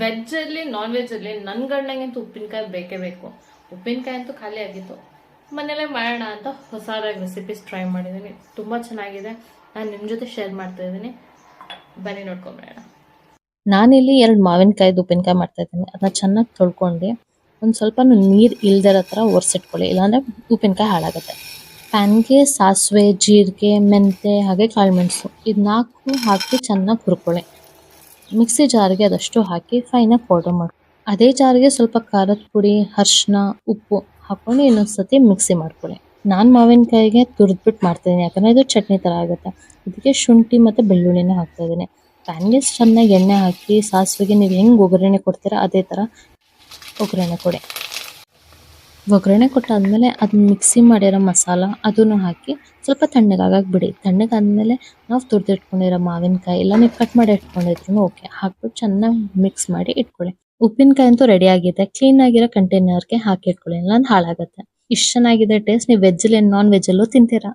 Veg ಅಲ್ಲಿ non veg ಅಲ್ಲಿ ನನ್ನ ಗಂಡಂಗಂತೂ ಉಪ್ಪಿನಕಾಯಿ ಬೇಕೇ ಬೇಕು. ಉಪ್ಪಿನಕಾಯಿ ಅಂತೂ ಖಾಲಿ ಆಗಿತ್ತು. ಮನೇಲೆ ಮಾಡೋಣ ಅಂತ ಹೊಸದಾಗಿ ರೆಸಿಪೀಸ್ ಟ್ರೈ ಮಾಡಿದ್ದೀನಿ. ತುಂಬ ಚೆನ್ನಾಗಿದೆ. ನಾನು ನಿಮ್ಮ ಜೊತೆ ಶೇರ್ ಮಾಡ್ತಾ ಇದ್ದೀನಿ. ಬನ್ನಿ ನೋಡ್ಕೊಂಬರೋಣ. ನಾನಿಲ್ಲಿ 2 ಮಾವಿನಕಾಯಿದು ಉಪ್ಪಿನಕಾಯಿ ಮಾಡ್ತಾ ಇದ್ದೀನಿ. ಅದನ್ನ ಚೆನ್ನಾಗಿ ತೊಳ್ಕೊಂಡು ಒಂದು ಸ್ವಲ್ಪ ನೀರು ಇಲ್ದಿರೋ ಥರ ಒರೆಸಿಟ್ಕೊಳ್ಳಿ, ಇಲ್ಲಾಂದರೆ ಉಪ್ಪಿನಕಾಯಿ ಹಾಳಾಗುತ್ತೆ. ಪ್ಯಾನ್ಗೆ ಸಾಸಿವೆ, ಜೀರಿಗೆ, ಮೆಂತೆ ಹಾಗೆ ಕಾಳುಮೆಣಸು ಇದು 4 ಹಾಕಿ ಚೆನ್ನಾಗಿ ಹುರ್ಕೊಳ್ಳಿ. ಮಿಕ್ಸಿ ಜಾರ್ಗೆ ಅದಷ್ಟು ಹಾಕಿ ಫೈನಾಗಿ ಪೌಡರ್ ಮಾಡಿ ಅದೇ ಜಾರ್ಗೆ ಸ್ವಲ್ಪ ಖಾರದ ಪುಡಿ, ಅರಿಶಿನ, ಉಪ್ಪು ಹಾಕ್ಕೊಂಡು ಇನ್ನೊಂದ್ಸತಿ ಮಿಕ್ಸಿ ಮಾಡ್ಕೊಳ್ಳಿ. ನಾನು ಮಾವಿನಕಾಯಿಗೆ ತುರಿದ್ಬಿಟ್ಟು ಮಾಡ್ತಾಯಿದ್ದೀನಿ, ಯಾಕಂದರೆ ಇದು ಚಟ್ನಿ ಥರ ಆಗುತ್ತೆ. ಇದಕ್ಕೆ ಶುಂಠಿ ಮತ್ತು ಬೆಳ್ಳುಳ್ಳಿನ ಹಾಕ್ತಾಯಿದ್ದೀನಿ. ಪ್ಯಾನ್ಗೆ ಚೆನ್ನಾಗಿ ಎಣ್ಣೆ ಹಾಕಿ ಸಾಸಿವೆಗೆ ನೀವು ಹೆಂಗೆ ಒಗ್ಗರಣೆ ಕೊಡ್ತೀರಾ ಅದೇ ಥರ ಒಗ್ಗರಣೆ ಕೊಡಿ. ಒಗ್ಗರಣೆ ಕೊಟ್ಟಾದಮೇಲೆ ಅದನ್ನ ಮಿಕ್ಸಿ ಮಾಡಿರೋ ಮಸಾಲ ಅದನ್ನು ಹಾಕಿ ಸ್ವಲ್ಪ ತಣ್ಣಗಾಗಕ್ಕೆ ಬಿಡಿ. ತಣ್ಣಗಾದ್ಮೇಲೆ ನಾವು ತುರಿದಿಟ್ಕೊಂಡಿರೋ ಮಾವಿನಕಾಯಿ ಇಲ್ಲ ನೀವು ಕಟ್ ಮಾಡಿ ಇಟ್ಕೊಂಡಿದ್ರು ಓಕೆ ಹಾಕ್ಬಿಟ್ಟು ಚೆನ್ನಾಗಿ ಮಿಕ್ಸ್ ಮಾಡಿ ಇಟ್ಕೊಳ್ಳಿ. ಉಪ್ಪಿನಕಾಯಿ ಅಂತೂ ರೆಡಿ ಆಗಿದೆ. ಕ್ಲೀನ್ ಆಗಿರೋ ಕಂಟೈನರ್ಗೆ ಹಾಕಿ ಇಟ್ಕೊಳ್ಳಿ, ಇಲ್ಲಾಂದ್ರೆ ಹಾಳಾಗುತ್ತೆ. ಇಷ್ಟು ಚೆನ್ನಾಗಿದೆ ಟೇಸ್ಟ್. ನೀವು ವೆಜ್ಜಲ್ಲಿ ನಾನ್ ವೆಜ್ಜಲ್ಲೂ ತಿಂತೀರಾ.